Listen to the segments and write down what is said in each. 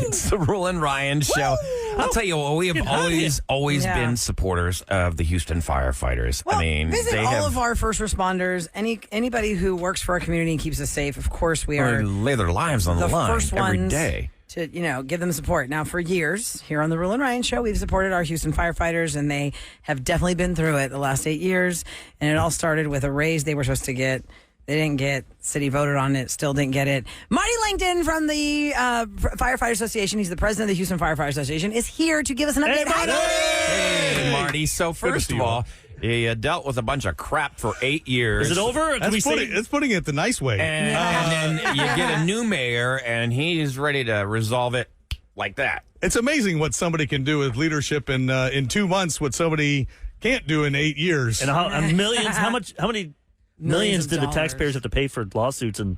It's the Rule and Ryan Show. I'll tell you what, we have always been supporters of the Houston Firefighters. Well, I mean, basically all of our first responders, anybody who works for our community and keeps us safe, of course, we are lay their lives on the line first every ones day to give them support. Now, for years here on the Rule and Ryan Show, we've supported our Houston Firefighters, and they have definitely been through it the last 8 years. And it all started with a raise they were supposed to get. They didn't get. City voted on it, still didn't get it. Marty Lancton from the Firefighter Association, he's the president of the Houston Firefighter Association, is here to give us an update. Hey, Marty. So first of all, you dealt with a bunch of crap for 8 years. Is it over? It's putting it the nice way. And then you get a new mayor, and he's ready to resolve it like that. It's amazing what somebody can do with leadership in 2 months, what somebody can't do in 8 years. And millions, how many millions did the dollars. Taxpayers have to pay for lawsuits and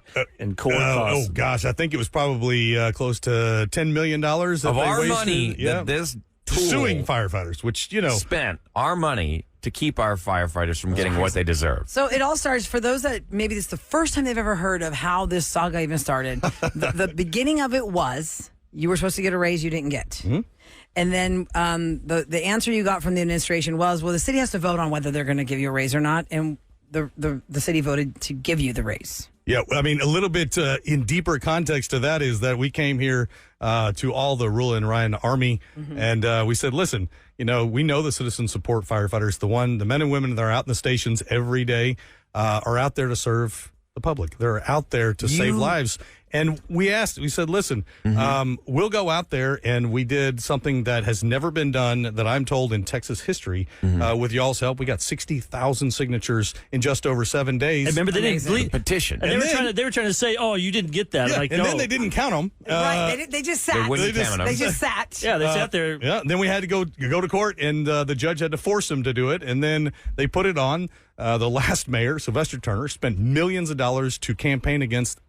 court costs? Oh, gosh. I think it was probably close to $10 million Of our money that this tool suing firefighters, which, spent our money to keep our firefighters from getting what they deserve. So it all starts, for those that maybe this is the first time they've ever heard of how this saga even started, the beginning of it was you were supposed to get a raise you didn't get. Mm-hmm. And then the answer you got from the administration was, well, the city has to vote on whether they're going to give you a raise or not. And the city voted to give you the raise. Yeah, I mean, a little bit in deeper context to that is that we came here to all the Rule and Ryan Army, and we said, listen, we know the citizen support firefighters, the men and women that are out in the stations every day are out there to serve the public. They're out there to save lives. And we said, listen, we'll go out there, and we did something that has never been done, that I'm told, in Texas history. With y'all's help, we got 60,000 signatures in just over 7 days. And remember, they didn't petition. And they were trying to say, oh, you didn't get that. Yeah, like, and no. then they didn't count them. Right, they just sat. They just sat. Yeah, they sat there. Yeah, then we had to go to court, and the judge had to force them to do it, and then they put it on. The last mayor, Sylvester Turner, spent millions of dollars to campaign against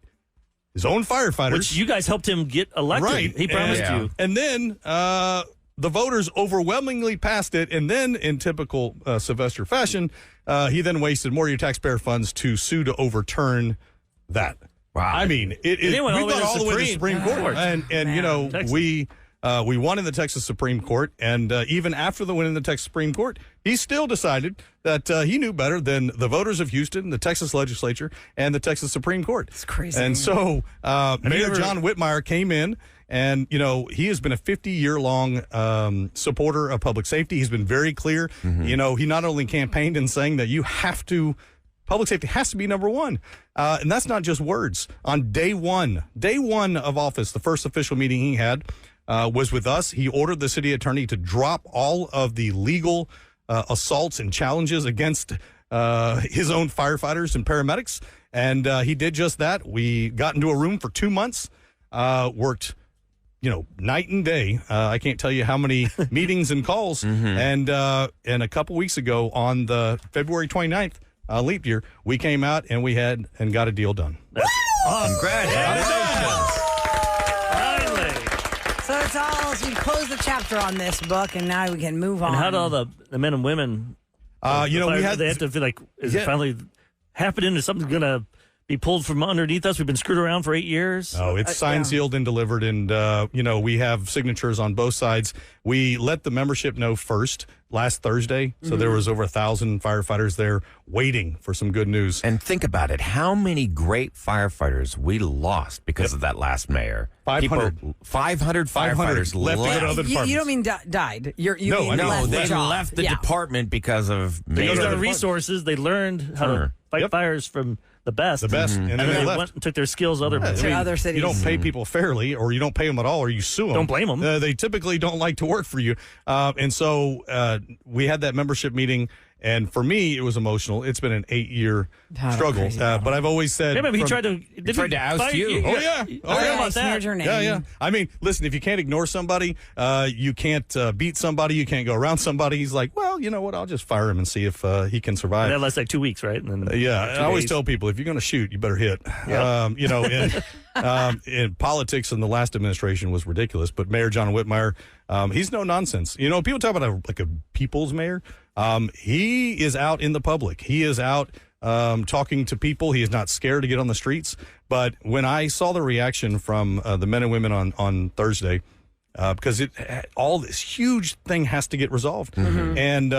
his own firefighters. Which you guys helped him get elected. Right. He promised you. And then the voters overwhelmingly passed it. And then, in typical Sylvester fashion, he then wasted more of your taxpayer funds to sue to overturn that. Wow. I mean, we got all the way to the Supreme Court. And we won in the Texas Supreme Court. And even after the win in the Texas Supreme Court, he still decided that he knew better than the voters of Houston, the Texas legislature, and the Texas Supreme Court. It's crazy. And so Mayor John Whitmire came in, and, he has been a 50-year-long supporter of public safety. He's been very clear. He not only campaigned in saying that public safety has to be number one. And that's not just words. On day one of office, the first official meeting he had was with us. He ordered the city attorney to drop all of the legal assaults and challenges against his own firefighters and paramedics. And he did just that. We got into a room for 2 months, worked, night and day. I can't tell you how many meetings and calls. And a couple weeks ago, on the February 29th, leap year, we came out and we got a deal done. Congratulations. So it's all, so you close the chapter on this book, and now we can move on. And how do all the men and women, they have to feel like, is it finally happening? Is something going to be pulled from underneath us? We've been screwed around for 8 years. Oh, it's signed, sealed, and delivered. And, we have signatures on both sides. We let the membership know first last Thursday. So there was over 1,000 firefighters there waiting for some good news. And think about it. How many great firefighters we lost because of that last mayor? 500. 500 firefighters left. to go to other departments. You don't mean died. You mean No, they the left the department because of They used our resources. They learned how to fight fires from the best. And then they left. Went and took their skills other other cities. You don't pay people fairly, or you don't pay them at all, or you sue them. Don't blame them. They typically don't like to work for you. And so we had that membership meeting, and for me, it was emotional. It's been an 8-year struggle. But I've always said... Yeah, but he tried to oust you. Oh, yeah. About that. Yeah. I mean, listen, if you can't ignore somebody, you can't beat somebody, you can't go around somebody. He's like, well, you know what? I'll just fire him and see if he can survive. And that lasts like 2 weeks, right? And then I always tell people, if you're going to shoot, you better hit. Yep. In politics in the last administration was ridiculous, but Mayor John Whitmire, he's no nonsense. People talk about a people's mayor. He is out in the public. He is out talking to people. He is not scared to get on the streets. But when I saw the reaction from the men and women on Thursday, because all this huge thing has to get resolved, and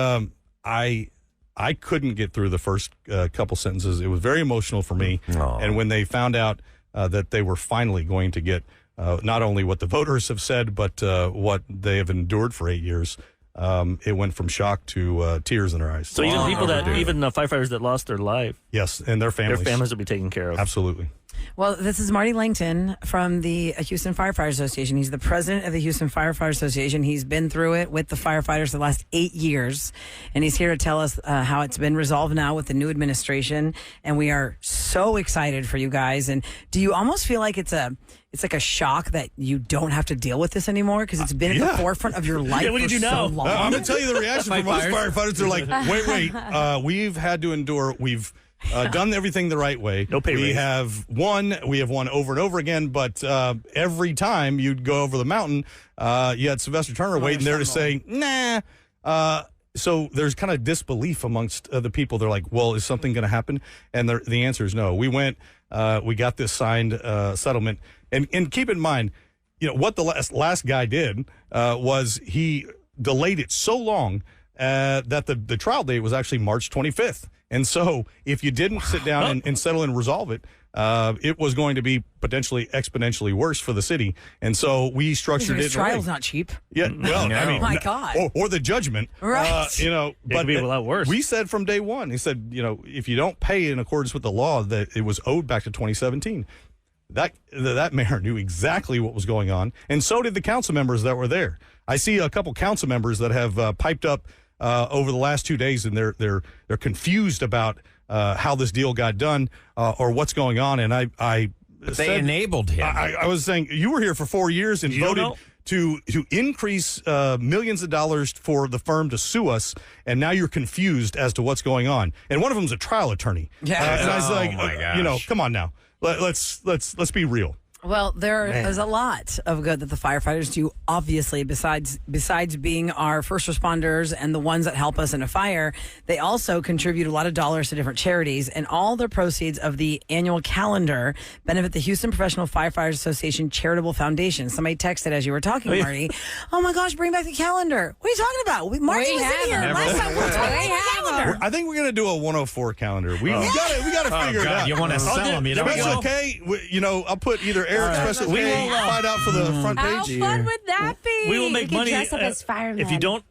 I couldn't get through the first couple sentences. It was very emotional for me. And when they found out that they were finally going to get not only what the voters have said, but what they have endured for 8 years, it went from shock to tears in their eyes. So even people even firefighters that lost their life. Yes, and their families will be taken care of. Absolutely. Well, this is Marty Lancton from the Houston Firefighters Association. He's the president of the Houston Firefighters Association. He's been through it with the firefighters the last 8 years, and he's here to tell us how it's been resolved now with the new administration. And we are so excited for you guys. And do you almost feel like it's like a shock that you don't have to deal with this anymore because it's been at the forefront of your life what did for you know? so long? I'm going to tell you the reaction from most firefighters. They're like, wait, we've had to endure, we've done everything the right way. No pay raise. We have won over and over again, but every time you'd go over the mountain, you had Sylvester Turner waiting there to say, nah. So there's kind of disbelief amongst the people. They're like, well, is something going to happen? And the answer is no. We went, we got this signed settlement. And keep in mind, what the last guy did was he delayed it so long that the trial date was actually March 25th. And so if you didn't sit down and settle and resolve it, it was going to be potentially exponentially worse for the city. And so we structured it. Trial's not cheap. Yeah, well, No. I mean, My God. or the judgment, Right. It could be a lot worse. We said from day one, he said, if you don't pay in accordance with the law, that it was owed back to 2017. That mayor knew exactly what was going on, and so did the council members that were there. I see a couple council members that have piped up over the last 2 days, and they're confused about how this deal got done or what's going on. And they enabled him. I was saying you were here for 4 years and voted to increase millions of dollars for the firm to sue us, and now you're confused as to what's going on. And one of them's a trial attorney. Yeah. And I was like, my gosh. come on now. Let's be real. Well, there is a lot of good that the firefighters do, obviously, besides being our first responders and the ones that help us in a fire. They also contribute a lot of dollars to different charities, and all the proceeds of the annual calendar benefit the Houston Professional Firefighters Association Charitable Foundation. Somebody texted as you were talking, Marty, oh my gosh, bring back the calendar. What are you talking about? Marty was in here last time we were talking about the calendar. I think we're going to do a 104 calendar. We got to figure it out. You want to sell them? That's okay. I'll put either Eric Special K find out for the front page. How fun would that be? We will make money dress up as firemen. if you don't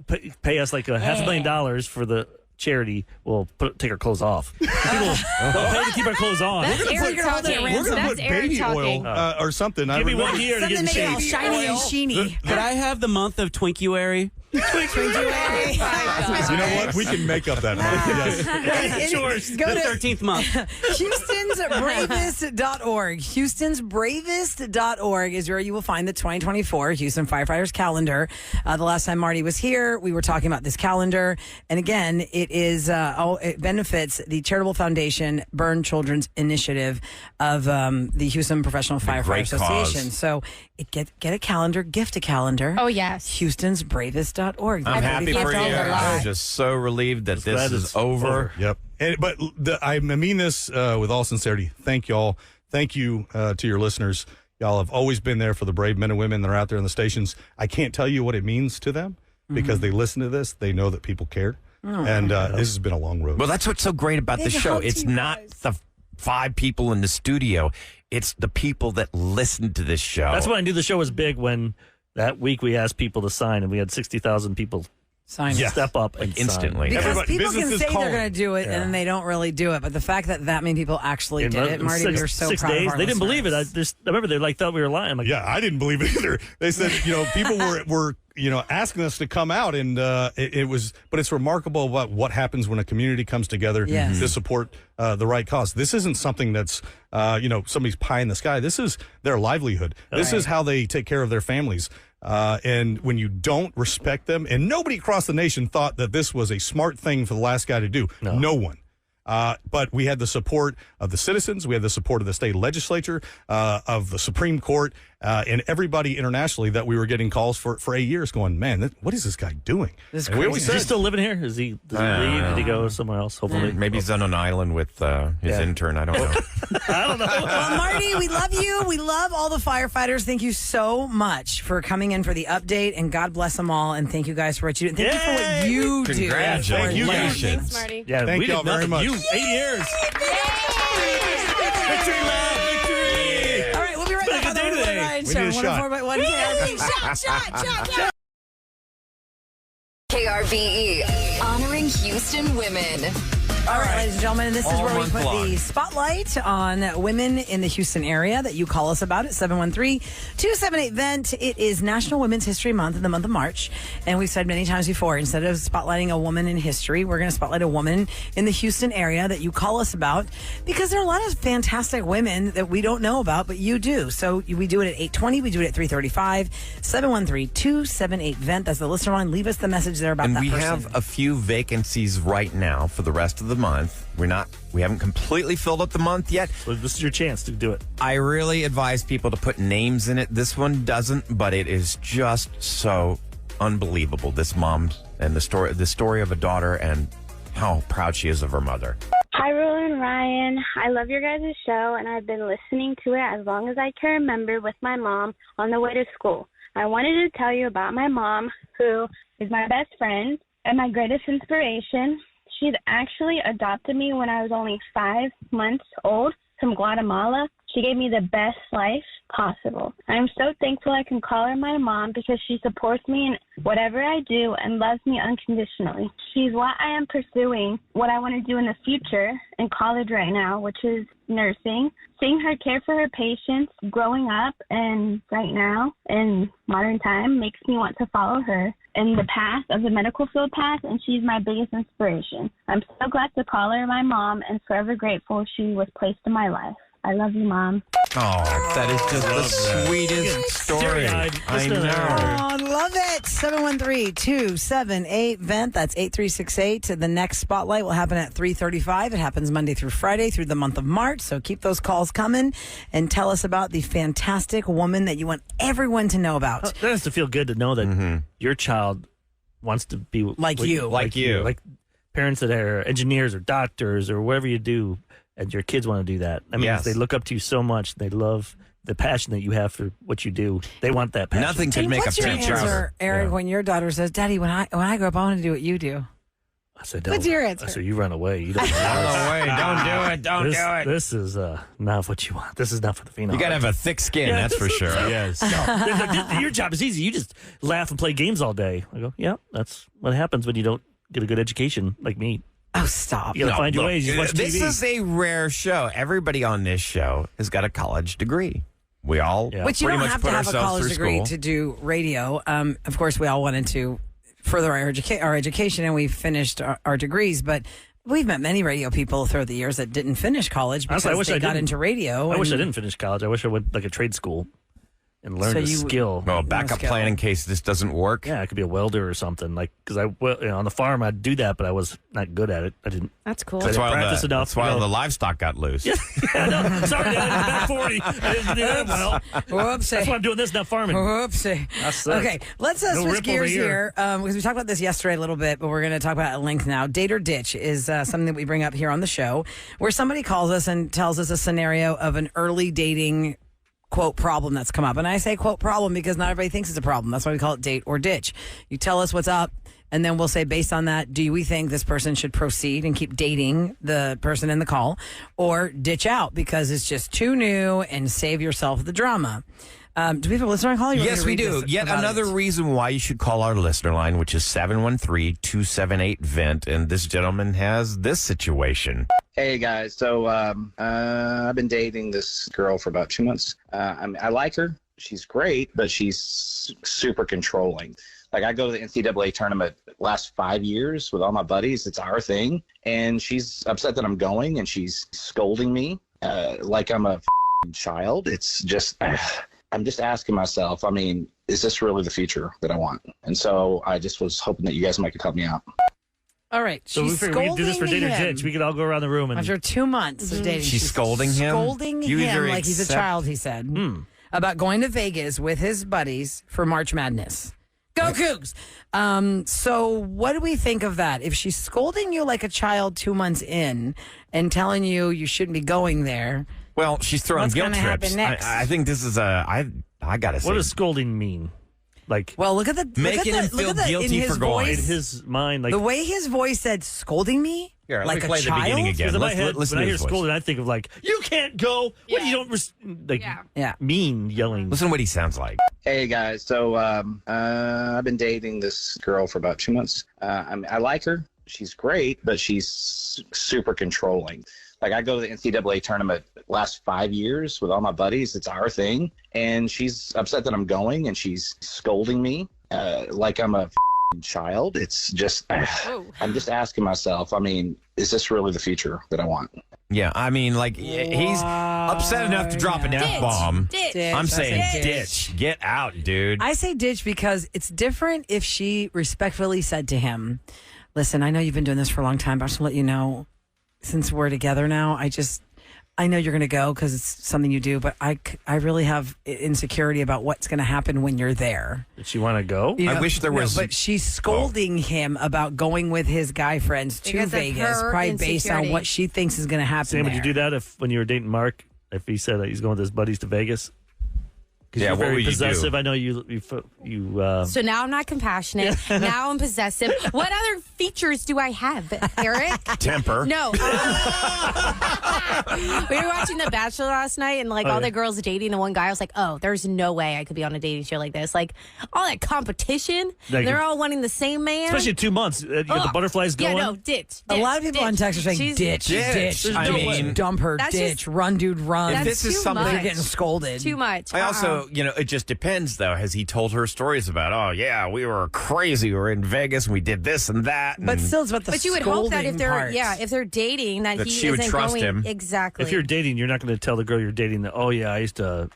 pay us like $500,000 for the charity. We'll take our clothes off. People they'll pay to keep our clothes on. That's Eric talking. We're going to That's put Eric baby talking. oil or something. Give me 1 year to get in Something shape. all shiny and sheeny. Could I have the month of Twinkuary? You know what? We can make up that month. Yes. Go The to 13th month. HoustonsBravest.org. HoustonsBravest.org is where you will find the 2024 Houston Firefighters calendar. The last time Marty was here, we were talking about this calendar. And again, it benefits the charitable foundation Burn Children's Initiative of the Houston Professional Firefighters Association. So get a calendar, gift a calendar. Oh, yes. HoustonsBravest.org. I'm happy for you. I'm just so relieved that this is over. Yep. But I mean this with all sincerity. Thank y'all. Thank you to your listeners. Y'all have always been there for the brave men and women that are out there in the stations. I can't tell you what it means to them because they listen to this. They know that people care. And this has been a long road. Well, that's what's so great about the show. It's not the 5 people in the studio. It's the people that listen to this show. That's why I knew the show was big when that week we asked people to sign, and we had 60,000 people step up and instantly. Because people can business is say calling. they're going to do it, and then they don't really do it. But the fact that many people actually did it, Marty, we're so 6 proud days. of our They didn't believe it. I remember they thought we were lying. I'm like, Yeah, I didn't believe it either. They said, people were asking us to come out, and it was, but it's remarkable about what happens when a community comes together to support the right cause. This isn't something that's, somebody's pie in the sky. This is their livelihood. This is how they take care of their families. And when you don't respect them, and nobody across the nation thought that this was a smart thing for the last guy to do. No one. But we had the support of the citizens. We had the support of the state legislature, of the Supreme Court. and everybody internationally that we were getting calls for 8 years going, man, what is this guy doing? This is And we crazy. always Is he said, still living here? Does he leave? Did he go somewhere else? Hopefully. Maybe he's on an island with his intern. I don't know. I don't know. Well, Marty, we love you. We love all the firefighters. Thank you so much for coming in for the update, and God bless them all. And thank you guys for what you do. Thank you for what you do. Congratulations. Thanks, Marty. Yeah, Thank we did y'all very nothing. much. You 8 years. Victory lap, victory. All right, we'll be right It's been a back on good the day Will today. Ryan We Show. need a shot. 104.1 KRB. Shot. KRVE, honoring Houston women. All right, ladies and gentlemen, and this is All where we month put long. the spotlight on women in the Houston area that you call us about at 713-278-VENT. It is National Women's History Month in the month of March, and we've said many times before, instead of spotlighting a woman in history, we're going to spotlight a woman in the Houston area that you call us about, because there are a lot of fantastic women that we don't know about, but you do. So we do it at 8:20, we do it at 3:35, 713-278-VENT. That's the listener line. Leave us the message there about And that we person. have a few vacancies right now for the rest of the month. We haven't completely filled up the month yet. So this is your chance to do it. I really advise people to put names in it. This one doesn't, but it is just so unbelievable. This mom and the story of a daughter and how proud she is of her mother. Hi, Rula and Ryan. I love your guys' show, and I've been listening to it as long as I can remember with my mom on the way to school. I wanted to tell you about my mom, who is my best friend and my greatest inspiration. She'd actually adopted me when I was only 5 months old from Guatemala. She gave me the best life possible. I'm so thankful I can call her my mom because she supports me in whatever I do and loves me unconditionally. She's what I am pursuing, what I want to do in the future in college right now, which is nursing. Seeing her care for her patients growing up and right now in modern time makes me want to follow her in the path of the medical field path, and she's my biggest inspiration. I'm so glad to call her my mom and forever grateful she was placed in my life. I love you, Mom. Oh, that is just the sweetest story. Teary-eyed. I Listen to know. her. Oh, love it. 713-278-VENT. That's 8368. The next spotlight will happen at 3:35. It happens Monday through Friday through the month of March. So keep those calls coming and tell us about the fantastic woman that you want everyone to know about. That has to feel good to know that your child wants to be Like you. Like you. Like parents that are engineers or doctors or whatever you do, and your kids want to do that. I mean, Yes. they look up to you so much. They love the passion that you have for what you do. They want that passion. Nothing could And make a what's your parent answer, Eric, when your daughter says, Daddy, when I grow up, I want to do what you do? I said, What's your answer? I said, you run away. You don't. No way. Don't do it. Don't this, do it. This is not what you want. This is not for the phenom. You got to have a thick skin, that's for sure. Yes. Your job is easy. You just laugh and play games all day. I go, yeah, that's what happens when you don't get a good education like me. Oh, stop. You got to find your ways. You watch This TV. is a rare show. Everybody on this show has got a college degree. We all Yeah. But you pretty don't much have put to have a ourselves college through degree school. to do radio. Of course, we all wanted to further our education, and we finished our degrees. But we've met many radio people throughout the years that didn't finish college because Honestly, I wish they I got didn't. into radio. I wish I and- didn't finish college. I wish I went like a trade school and learned So a you- skill. Well, backup skill. plan in case this doesn't work. Yeah, I could be a welder or something. Like, because on the farm I'd do that, but I was not good at it. I didn't. That's cool. That's I why, didn't practice enough. that's why all You know. the livestock got loose. Yeah, no, sorry, Dad. I'm back 40. I didn't do that well. Whoopsie. That's why I'm doing this, not farming. Whoopsie. That's Okay, let's no switch rip gears over here. here because we talked about this yesterday a little bit, but we're going to talk about it at length now. Date or ditch is something that we bring up here on the show where somebody calls us and tells us a scenario of an early dating quote problem that's come up. And I say quote problem because not everybody thinks it's a problem. That's why we call it date or ditch. You tell us what's up, and then we'll say based on that, do we think this person should proceed and keep dating the person in the call, or ditch out because it's just too new and save yourself the drama? Do we have a listener on call? Yes, we do. Yet another reason why you should call our listener line, which is 713-278-VENT. And this gentleman has this situation. Hey guys, so I've been dating this girl for about 2 months. I like her. She's great, but she's super controlling. Like I go to the NCAA tournament last 5 years with all my buddies. It's our thing. And she's upset that I'm going and she's scolding me like I'm a child. It's just, I'm just asking myself, I mean, is this really the future that I want? And so I just was hoping that you guys might help me out. All right. So we she's figured we could do this for scolding date or him. ditch. We could all go around the room and After 2 months of dating. She's scolding him? Scolding You him either like he's a accept- child, he said. about going to Vegas with his buddies for March Madness. Go Cougs! So what do we think of that? If she's scolding you like a child 2 months in and telling you shouldn't be going there, Well, she's throwing what's guilt going to happen trips. next? I think this is I gotta say. What does scolding mean? Like, well, look at the Making him feel guilty in his for going. in voice, his mind, like the way his voice said, scolding me Here, let like me a play the child. beginning again. Because in my Let's head, listen when I to hear his voice. scolding, I think of like, you can't go. What, you don't, like, Yeah. mean yelling. Listen to what he sounds like. Hey guys, so I've been dating this girl for about 2 months. I like her. She's great, but she's super controlling. Like I go to the NCAA tournament last 5 years with all my buddies. It's our thing. And she's upset that I'm going and she's scolding me like I'm a child. It's just, I'm just asking myself, I mean, is this really the future that I want? Yeah, I mean, like he's upset enough to drop an F-bomb. Ditch. I'm saying Ditch. ditch. Get out, dude. I say ditch because it's different if she respectfully said to him, listen, I know you've been doing this for a long time, but I just want to let you know, since we're together now, I know you're going to go because it's something you do, but I really have insecurity about what's going to happen when you're there. Did she want to go? You I know, wish there was- but she's scolding him about going with his guy friends to Because of Vegas, her probably based on insecurity. what she thinks is going to happen. Sam, would you there. do that if when you were dating Mark? If he said that he's going with his buddies to Vegas? Because Yeah, you're what very would you do? possessive. I know you. So now I'm not compassionate. Now I'm possessive. What other features do I have, Eric? Temper. No. We were watching The Bachelor last night, and all the girls dating the one guy. I was like, oh, there's no way I could be on a dating show like this. Like all that competition. Like- They're all wanting the same man. especially in 2 months. You got the butterflies going. Yeah, no, ditch. A lot of people on text are saying She's- ditch. Ditch. There's I no mean, way. Dump her, That's ditch, just- run, dude, run. That's this is too something- much. They're getting scolded. Too much. I also, it just depends, though. Has he told her stories about, oh, yeah, we were crazy. We were in Vegas and we did this and that. But and still, it's about the But you would hope that if scolding they're part. if they're dating that That he she would isn't trust going him. exactly. If you're dating, you're not going to tell the girl you're dating that. Oh yeah, I used to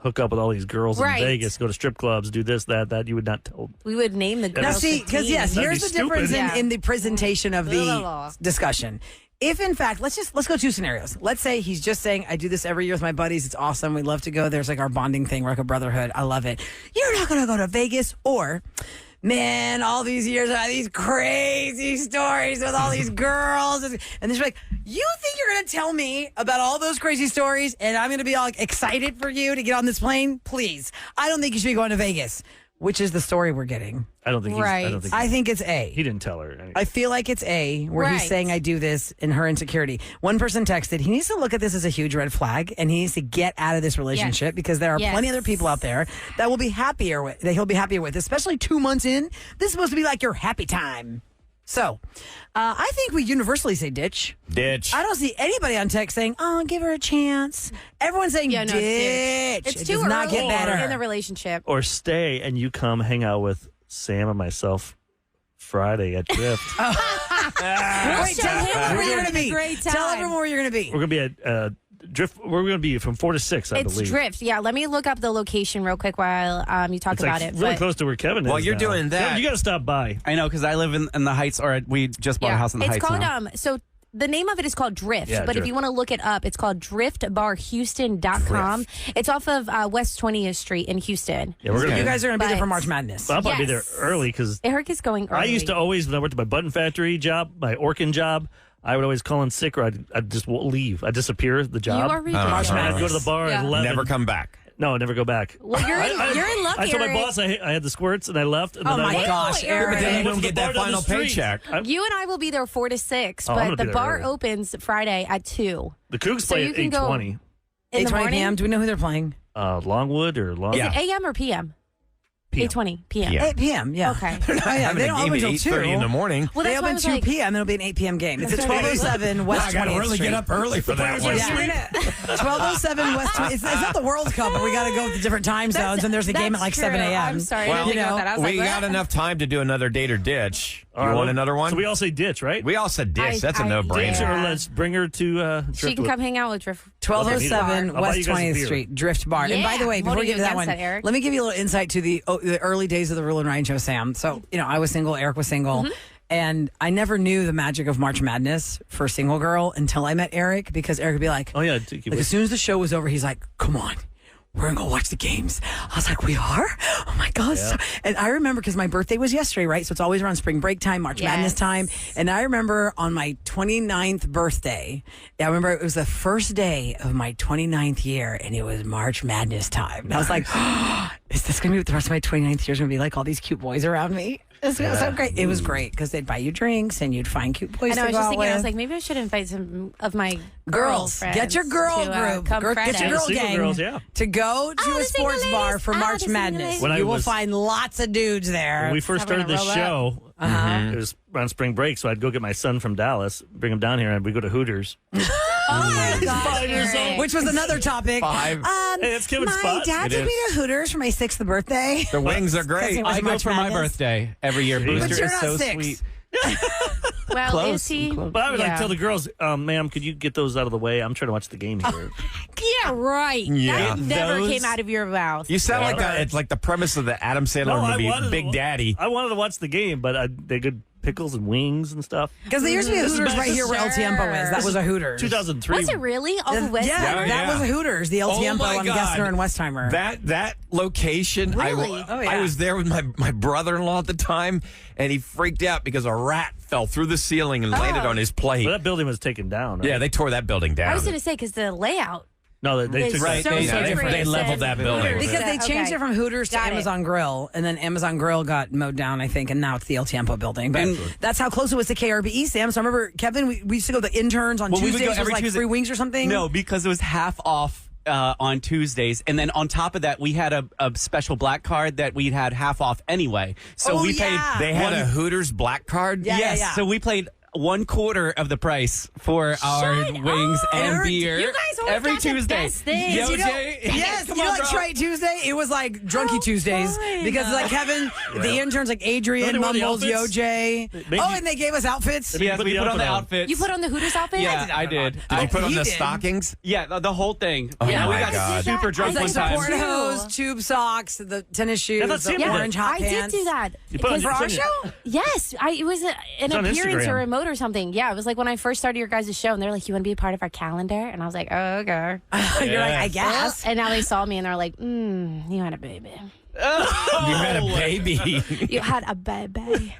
hook up with all these girls Right. in Vegas, go to strip clubs, do this, that. You would not tell. we would name the girl. Now, see, because yes, That'd here's be the difference stupid. Yeah. in the presentation of the Ugh. discussion. If in fact, let's go 2 scenarios. Let's say he's just saying, I do this every year with my buddies. It's awesome. We love to go. There's like our bonding thing. We're like a brotherhood. I love it. You're not going to go to Vegas. Or, man, all these years I have these crazy stories with all these girls. And they're like, you think you're going to tell me about all those crazy stories and I'm going to be all excited for you to get on this plane? Please. I don't think you should be going to Vegas, which is the story we're getting. I don't think. I Right. don't think I think it's A. he didn't tell her. I feel like it's A, where he's Right. saying I do this in her insecurity. One person texted, he needs to look at this as a huge red flag and he needs to get out of this relationship because there are Yes. plenty of other people out there that will be happier with, that he'll be happier with, especially 2 months in. This is supposed to be like your happy time. So, I think we universally say ditch. ditch. I don't see anybody on text saying, oh, give her a chance. Everyone's saying Yeah, no, ditch. it's It too does not early get better. in the relationship. Or stay and you come hang out with Sam and myself Friday at Drift. Wait, tell him everyone where we're you're going to having a be. great Tell time. everyone where you're going to be. We're gonna be at Drift. We're gonna be from 4 to 6, I It's believe. Drift. Yeah, let me look up the location real quick while you talk It's about like it. really but- close to where Kevin is. While you're now. doing that- Kevin, you got to stop by. I know because I live in the Heights, or we just bought a house in the it's Heights called now. so the name of it is called Drift, Yeah, but if Drift. you want to look it up, it's called driftbarhouston.com. It's off of West 20th Street in Houston. Yeah, we're gonna. You guys are going to be there for But- March Madness. I'll probably be there Yes. early because Eric is going early. I used to always, when I worked at my button factory job, my Orkin job, I would always call in sick or I'd just leave. I'd disappear the You job. are ridiculous. I'd go to the bar at Yeah. 11. Never come back. No, never go back. Well, you're in luck, I told my Eric. boss I had the squirts and I left. And Oh then I my went, gosh, Ew, Eric. Eric. Then you I went don't to get the bar that down final the street. paycheck. You and I will be there 4 to 6, Oh, I'm but gonna the be there bar early. opens Friday at 2 The Cougs So play you at can go- 8:20. in the 8:20 morning. p.m. Do we know who they're playing? Longwood or Long? Is Yeah. it AM or PM? PM. 8:20 PM. Yeah. 8 p.m. Yeah. Okay. Oh, yeah. Having They a don't game open at until 8:30 in the 2. morning. Well, They that's why I open was 2 like, p.m. It'll be an 8 p.m. game. It's at That's right. 1207 West 20th Street. early for that one. Yeah. 1207 West 20th. It's not the World Cup, but we got to go with the different time zones, and there's a game at like that's 7 true. a.m. I'm sorry. Well, I didn't think about that. I was we like, got what? enough time to do another date or ditch. You All right, want well, another one? So we all say ditch, right? We all said ditch. That's a I- no-brainer. Ditch Yeah. or let's bring her to She Drift can with- come hang out with Drift. 1207 I'll buy West you guys a 20th beer. Street, Drift Bar. And by Yeah. the way, before we Holding get to you that against one, that, Eric. let me give you a little insight to the early days of the Rule and Ryan Show, Sam. So, I was single, Eric was single, and I never knew the magic of March Madness for single girl until I met Eric, because Eric would be like, Oh yeah, take you like with. as soon as the show was over, he's like, come on, we're going to go watch the games. I was like, we are? Oh, my God. Yeah. And I remember because my birthday was yesterday, right? So it's always around spring break time, March Madness time. And I remember on my 29th birthday, I remember it was the first day of my 29th year, and it was March Madness time. And I was like, oh, is this going to be what the rest of my 29th year is going to be like? All these cute boys around me? It was so great. It was great because they'd buy you drinks and you'd find cute boys. I was just thinking, I was like, maybe I should invite some of my girls. Get your girl group. Get your girl gang to go to a sports bar for March Madness. You will find lots of dudes there. When we first started this show, it was around spring break, so I'd go get my son from Dallas, bring him down here, and we'd go to Hooters. Oh, my God. 5 years old. Which was another topic. 5. Hey, it's Kevin's spot. My dad took me to Hooters for my 6th birthday. The wings are great. I go for my birthday every year. Booster is so 6. sweet. Well, Close. is he? But I would like tell the girls, ma'am, could you get those out of the way? I'm trying to watch the game here. Yeah, right. Yeah. That never came out of your mouth. You sound like it's like the premise of the Adam Sandler movie, Big Daddy. I wanted to watch the game, but they could pickles and wings and stuff. Because there used to be a Hooters right here where El Tiempo is. That was a Hooters. 2003. Was it really? All the way? Yeah, that was a Hooters. The El Tiempo on Gessner and Westheimer. That location. Really? I was there with my brother-in-law at the time, and he freaked out because a rat fell through the ceiling and landed on his plate. Well, that building was taken down. Right? Yeah, they tore that building down. I was going to say, because the layout. No, they took right. They leveled that building because they changed it from Hooters to Amazon Grill, and then Amazon Grill got mowed down, I think, and now it's the El Tiempo building. But that's how close it was to KRBE, Sam. So I remember Kevin, we used to go to the interns on Tuesdays. It was like free wings or something. No, because it was half off. On Tuesdays, and then on top of that, we had a special black card that we'd had half off anyway. So we paid. They had a Hooters black card. Yes, so we played 1/4 of the price for our wings and beer. You guys always every got Tuesday. The best things. Yes, you know, like Trade Tuesday. It was like Drunky Tuesdays because like Kevin, the interns like Adrian, Mumbles, Yoj. And they gave us outfits. Yes, we put on the outfits. You put on the Hooters outfit? Yeah, I did. Did you put on the stockings? Yeah, the whole thing. Oh yeah, my we got God. super drunk one time. Support hose, tube socks, the tennis shoes, the orange hot pants. I did do that. For our show? Yes, it was an appearance or a remote or something. Yeah, it was like when I first started your guys' show, and they're like, "You want to be a part of our calendar?" And I was like, "Oh, okay." You're like, "I guess." And now they saw me, and they're like, "You had a baby." You had a baby. You had a baby.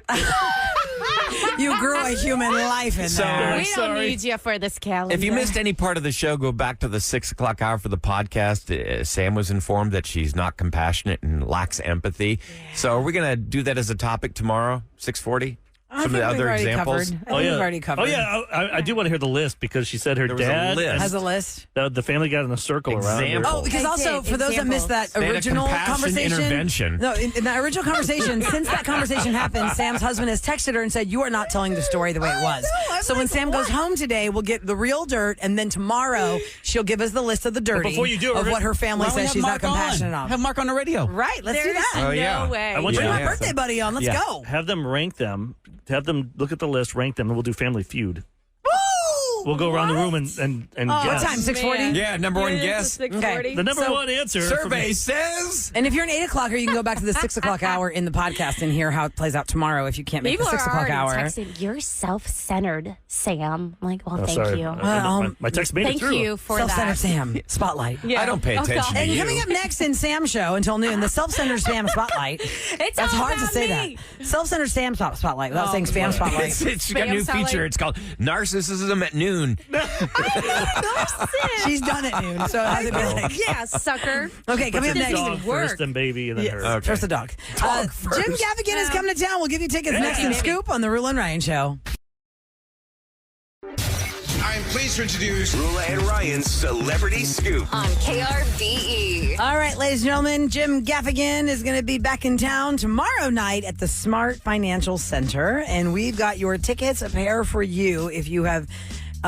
You grew a human life in there. We don't need you for this calendar. If you missed any part of the show, go back to the 6 o'clock hour for the podcast. Sam was informed that she's not compassionate and lacks empathy. So are we going to do that as a topic tomorrow, 6:40? Some of the other examples. We've already covered. Oh, yeah. I do want to hear the list because she said her dad has a list. The family got in a circle around her. Oh, because also, for those that missed that original conversation. No, in that original conversation, since that conversation happened, Sam's husband has texted her and said, "You are not telling the story the way it was." So when Sam goes home today, we'll get the real dirt, and then tomorrow she'll give us the list of the dirty before you do it, of what her family says she's not compassionate on. Have Mark on the radio. Right, let's do that. Oh, yeah. No way. I want Bring you my birthday buddy on. Let's go. Have them rank them. Have them look at the list, rank them, and we'll do Family Feud. We'll go around the room and guess. What time? 6:40? Yeah, number one guess. Okay. The number one answer. Survey says. And if you're an 8 o'clocker, you can go back to the 6 o'clock hour in the podcast and hear how it plays out tomorrow if you can't make People the 6 o'clock hour. Texting, "You're self-centered, Sam." I'm like, well, thank sorry. you. My text made it through. Thank you for Self-centered that. Sam Spotlight. I don't pay attention to And you. coming up next in Sam's show until noon, the Self-Centered Sam Spotlight. It's That's all hard to about say me. that. Self-Centered Sam Spotlight without saying Spam Spotlight. It's got a new feature. It's called Narcissism at Noon. She's done at noon, so I have to be like, Yeah, sucker. okay, coming up The next. dog first, then baby, and then her. Okay. First the dog. Jim Gaffigan is coming to town. We'll give you tickets next in Scoop on the Rula and Ryan Show. I'm pleased to introduce Rula and Ryan's Celebrity Scoop on KRBE. All right, ladies and gentlemen, Jim Gaffigan is going to be back in town tomorrow night at the Smart Financial Center, and we've got your tickets, a pair for you if you have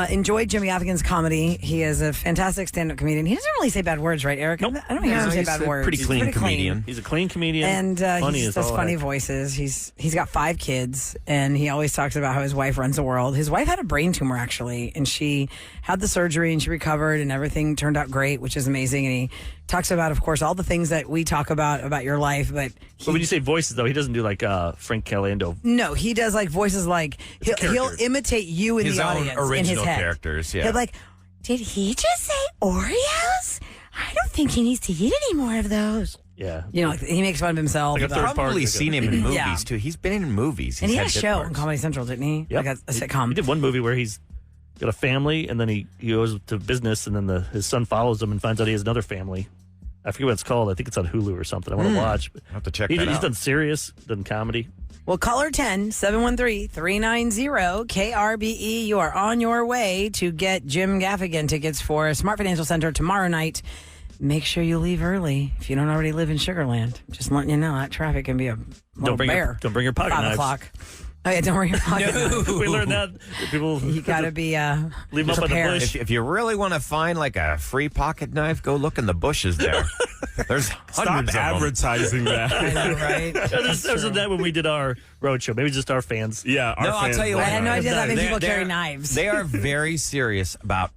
enjoyed Jimmy Gaffigan's comedy. He is a fantastic stand-up comedian. He doesn't really say bad words, right, Eric? Nope. I don't hear him say He's bad a words. pretty clean comedian. He's a clean comedian. And funny he as does all funny heck. voices. He's got 5 kids, and he always talks about how his wife runs the world. His wife had a brain tumor, actually, and she had the surgery, and she recovered, and everything turned out great, which is amazing. And he talks about, of course, all the things that we talk about your life. But when you say voices, though, he doesn't do like Frank Caliendo. no, he does like voices like he'll imitate you in His the own audience in his original head. characters, yeah. He'll be like, did he just say Oreos? I don't think he needs to eat any more of those. Yeah. You know, like, he makes fun of himself. Like a third Probably party. seen him in movies, Yeah. too. He's been in movies. And he had a good show parts. on Comedy Central, didn't he? Yep. Like a sitcom. He did one movie where he's got a family, and then he goes to business, and then his son follows him and finds out he has another family. I forget what it's called. I think it's on Hulu or something. I want to watch. But I'll have to check he's that out. done serious, done comedy. Well, caller 10-713-390-KRBE. You are on your way to get Jim Gaffigan tickets for Smart Financial Center tomorrow night. Make sure you leave early if you don't already live in Sugarland. Just letting you know that traffic can be a little bear. Don't bring your pocket 5 knives. o'clock. Oh, yeah, don't bring your pocket knives. We learned that. People, You got to be leave them up in the prepared. bush. If you really want to find like a free pocket knife, go look in the bushes there. There's hundreds of advertising that. I know, right? There's that when we did our road show. Maybe just our fans. Yeah, our No, I'll fans tell you love what. I had no that. idea that many people They're- carry knives. They are very serious about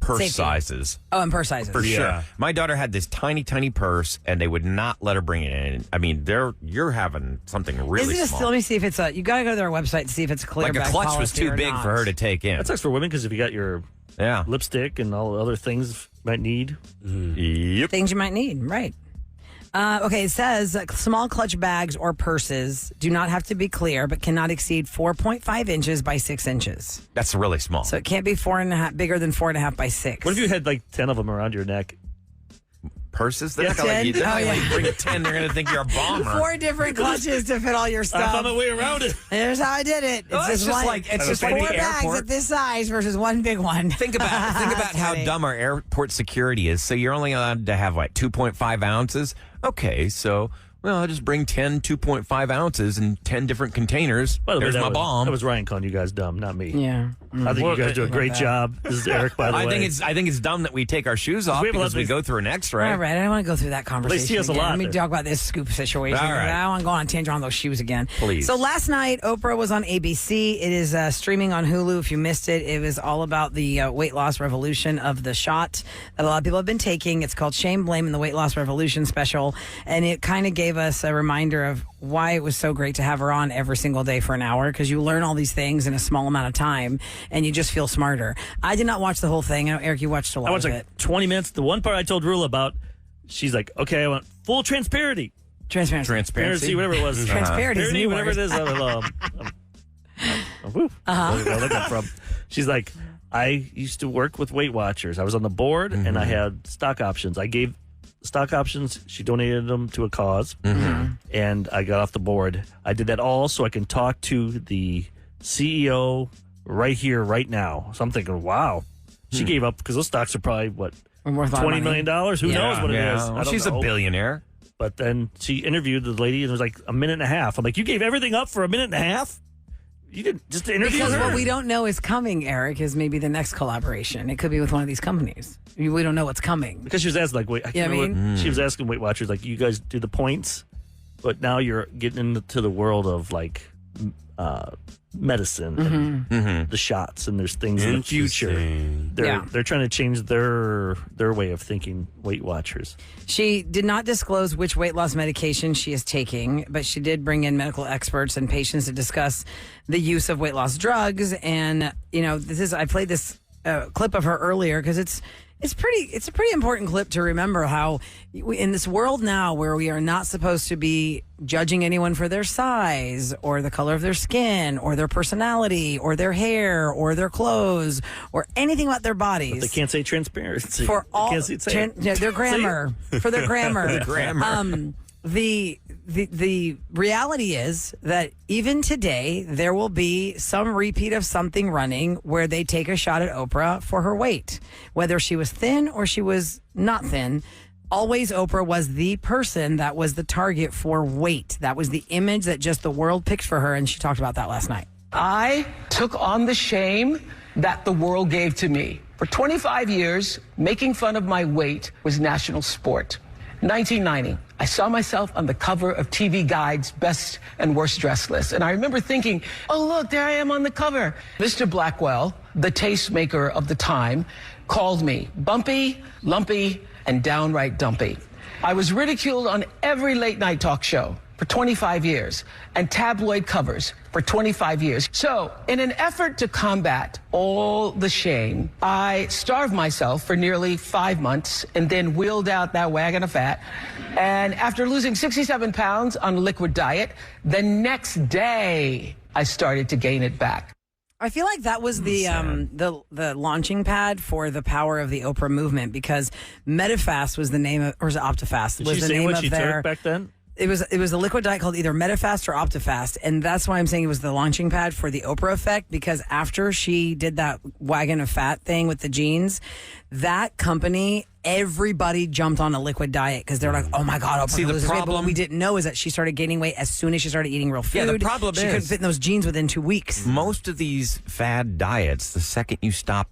purse Safety. sizes. Oh, and purse sizes. For Yeah. sure. My daughter had this tiny, tiny purse, and they would not let her bring it in. I mean, you're having something really Is it small. let me see if it's you got to go to their website to see if it's a clear Like a bag clutch was policy too or big not. for her to take in. That sucks for women because if you got your Yeah. lipstick and all the other things you might need. Yep. Things you might need, right? Okay, it says small clutch bags or purses do not have to be clear, but cannot exceed 4.5 inches by 6 inches. That's really small. So it can't be 4.5 bigger than 4.5 by 6. What if you had like 10 of them around your neck? Purses? They're Yeah, not gonna let you, 10? they're not Oh, gonna let yeah. you bring a 10. They're going to think you're a bomber. 4 different clutches to fit all your I stuff. found my way around it. Here's how I did it. It's Well, it's just one, like- it's just four like the bags airport. at this size versus one big one. Think about That's how funny. dumb our airport security is. So you're only allowed to have, what, 2.5 ounces? Okay, so, well, I'll just bring 10 2.5 ounces in 10 different containers. By the way, There's that my was, bomb. That was Ryan calling you guys dumb, not me. Yeah. I think you guys do a great job. This is Eric, by the way. I think it's dumb that we take our shoes off We have a lot because of we these- go through an X-ray. All right, I don't want to go through that conversation. see us a again. lot Let me there. talk about this scoop situation. All right. I don't want to go on a tangent on those shoes again. Please. So last night, Oprah was on ABC. It is streaming on Hulu. If you missed it, it was all about the weight loss revolution of the shot that a lot of people have been taking. It's called Shame, Blame, and the Weight Loss Revolution special. And it kind of gave us a reminder of why it was so great to have her on every single day for an hour, because you learn all these things in a small amount of time and you just feel smarter. I did not watch the whole thing. I know, Eric, you watched a lot I watched of like it. 20 minutes. The one part I told Rula about, she's like, okay, I want full transparency. Transparency. Transparency, whatever it was. Transparency is a new whatever word. it is. Where did I get from? She's like, I used to work with Weight Watchers. I was on the board and I had stock options. I gave stock options. She donated them to a cause and I got off the board. I did that all so I can talk to the CEO right here, right now. So I'm thinking, wow. She gave up because those stocks are probably, what, Worth a lot of $20 money. million? Who knows what it is? Well, I don't she's know. a billionaire. But then she interviewed the lady and it was like a minute and a half. I'm like, you gave everything up for a minute and a half? You didn't just interview Because her? what we don't know is coming, Eric, is maybe the next collaboration. It could be with one of these companies. We don't know what's coming. Because she was asking, like, wait, I Yeah, can't I remember mean- what- she was asking Weight Watchers, like, you guys do the points, but now you're getting into the world of, like, medicine and the shots, and there's things in the future. They're trying to change their way of thinking, Weight Watchers. She did not disclose which weight loss medication she is taking, but she did bring in medical experts and patients to discuss the use of weight loss drugs. And, you know, I played this clip of her earlier because it's a pretty important clip to remember how in this world now where we are not supposed to be judging anyone for their size or the color of their skin or their personality or their hair or their clothes or anything about their bodies. But they can't say transparency. For all They can't say their grammar. For their grammar. The grammar. The reality is that even today there will be some repeat of something running where they take a shot at Oprah for her weight, whether she was thin or she was not thin. Always Oprah was the person that was the target for weight. That was the image that just the world picked for her, and she talked about that last night. I took on the shame that the world gave to me. For 25 years, making fun of my weight was national sport. 1990, I saw myself on the cover of TV Guide's best and worst dressed list. And I remember thinking, oh, look, there I am on the cover. Mr. Blackwell, the tastemaker of the time, called me bumpy, lumpy, and downright dumpy. I was ridiculed on every late night talk show. for 25 years and tabloid covers for 25 years. So, in an effort to combat all the shame, I starved myself for nearly 5 months and then wheeled out that wagon of fat. And after losing 67 pounds on a liquid diet, the next day I started to gain it back. I feel like that was the launching pad for the power of the Oprah movement, because Medifast was the name of, or was it Optifast? Did was she the say name what of she their, took back then? It was a liquid diet called either Medifast or Optifast, and that's why I'm saying it was the launching pad for the Oprah effect, because after she did that wagon of fat thing with the jeans, that company, everybody jumped on a liquid diet because they're like, oh my God, Oprah See, the loses weight. But problem- what we didn't know is that she started gaining weight as soon as she started eating real food. Yeah, the problem she is- couldn't fit in those jeans within 2 weeks. Most of these fad diets, the second you stop,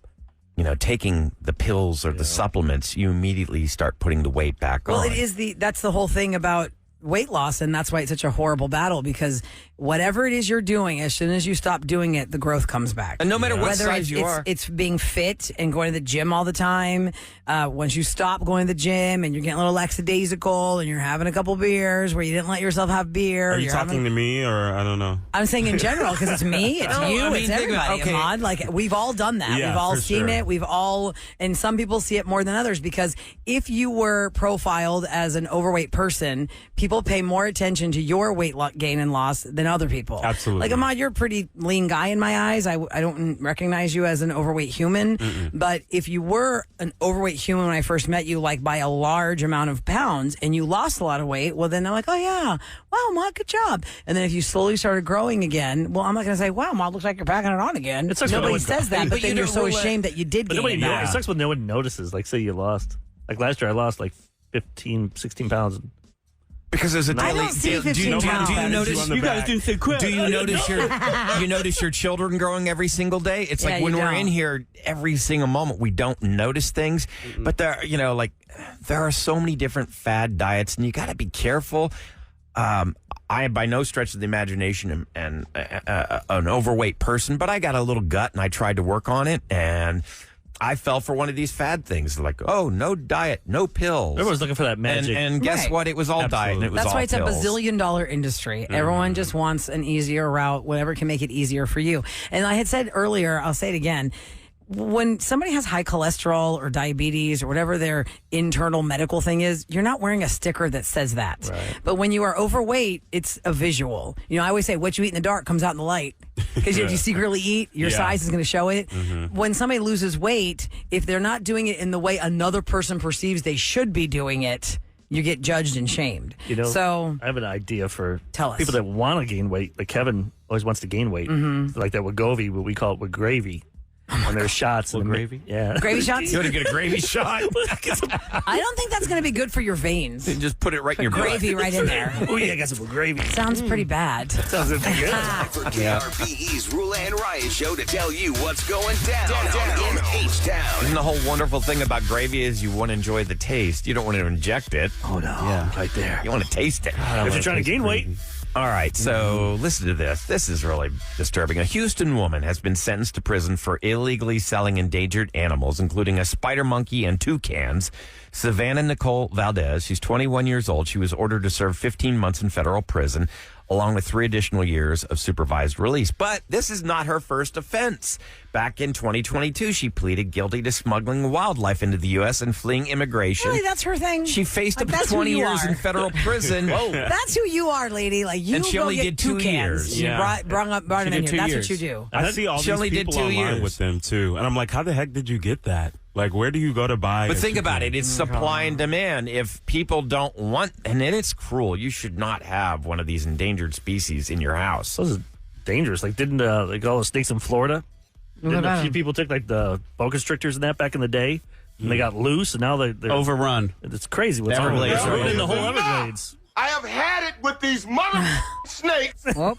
taking the pills or the supplements, you immediately start putting the weight back Well, on. that's the whole thing about weight loss, and that's why it's such a horrible battle, because whatever it is you're doing, as soon as you stop doing it, the growth comes back. And no matter what Whether size you are. it's being fit and going to the gym all the time. Once you stop going to the gym and you're getting a little lackadaisical and you're having a couple beers where you didn't let yourself have beer. Are you talking to me, or I don't know? I'm saying in general, because it's me, it's No, you, I mean, it's think about- everybody, okay. Ahmad. Like, we've all done that. Yeah, We've all for seen sure. it. And some people see it more than others, because if you were profiled as an overweight person, people pay more attention to your weight gain and loss than other people. Absolutely. Like, Ahmad, you're a pretty lean guy in my eyes. I don't recognize you as an overweight human. But if you were an overweight human when I first met you, like by a large amount of pounds, and you lost a lot of weight, well, then I'm like, oh, yeah, wow, Ahmad, good job. And then if you slowly started growing again, well, I'm not going to say, wow, Ahmad, looks like you're packing it on again. It sucks when Nobody no one- says that, but you then you're don't so realize- ashamed that you did But gain nobody it knows. back. It sucks when no one notices. Like, say you lost. Like last year, I lost like 15, 16 pounds. Because there's a I daily. don't see do 15 you pounds. notice? You guys didn't say quick. Do you notice your children growing every single day? It's Yeah, like when you we're don't. in here every single moment, we don't notice things. But there are so many different fad diets, and you got to be careful. I, by no stretch of the imagination, am an overweight person, but I got a little gut, and I tried to work on it, and I fell for one of these fad things. Like, oh, no diet, no pills. Everyone's looking for that magic. And guess Right. what? It was all diet, and it was That's all why it's pills. a bazillion dollar industry. Everyone just wants an easier route, whatever can make it easier for you. And I had said earlier, I'll say it again. When somebody has high cholesterol or diabetes or whatever their internal medical thing is, you're not wearing a sticker that says that. Right. But when you are overweight, it's a visual. I always say what you eat in the dark comes out in the light. Because if you secretly eat, your Yeah. size is going to show it. When somebody loses weight, if they're not doing it in the way another person perceives they should be doing it, you get judged and shamed. So I have an idea for Tell us. people that want to gain weight. Like Kevin always wants to gain weight. Like that Wegovy, what we call it with gravy. And there's shots. With and gravy? Yeah. gravy shots? You want to get a gravy shot? I don't think that's going to be good for your veins. Just put it right in your Gravy butt. right in there. Oh, yeah, I got some gravy. Sounds pretty bad. Sounds good. For KRBE's Rule and Ryan show to tell you what's going down in H-Town. And the whole wonderful thing about gravy is you want to enjoy the taste. You don't want to inject it. Oh, no. Yeah. Right there. You want to taste it. If you're trying to gain weight, All right, so listen to this. This is really disturbing. A Houston woman has been sentenced to prison for illegally selling endangered animals, including a spider monkey and toucans. Savannah Nicole Valdez, she's 21 years old. She was ordered to serve 15 months in federal prison, along with 3 additional years of supervised release. But this is not her first offense. Back in 2022, she pleaded guilty to smuggling wildlife into the U.S. and fleeing immigration. Really, that's her thing? She faced up to that's who 20 you years are. in federal prison. Whoa. That's who you are, lady. Like, you And she go only get did 2 toucans. years. You Yeah. brought them in did here. 2 That's years. what you do. I see all She only these did people 2 online years. with them too, and I'm like, how the heck did you get that? Like, where do you go to buy? But a think about toucan? it. It's supply and demand. If people don't want, and then it's cruel. You should not have one of these endangered species in your house. those are dangerous. Like, didn't like all the snakes in Florida? Didn't a few people took like the boa constrictors and that back in the day, and they got loose, and now they're Overrun. It's crazy what's Everglades It's are ruining the overrun. whole Everglades. I have had it with these mother snakes. Well,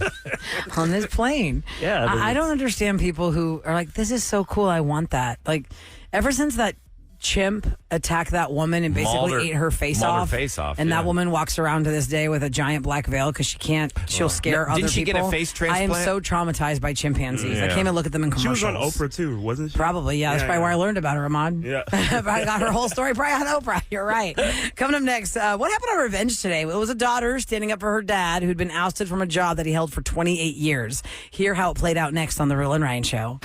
on this plane. Yeah, I don't understand people who are like, this is so cool. I want that. Like, ever since that chimp attack that woman and basically ate her face off. And that woman walks around to this day with a giant black veil because she'll scare other people. Didn't she get a face transplant? I am so traumatized by chimpanzees. I can't even look at them in commercials. She was on Oprah too, wasn't she? Probably, yeah. That's probably where I learned about her, Ahmad. Yeah. I got her whole story probably on Oprah. You're right. Coming up next, what happened on Revenge today? It was a daughter standing up for her dad who'd been ousted from a job that he held for 28 years. Hear how it played out next on The Real and Ryan Show.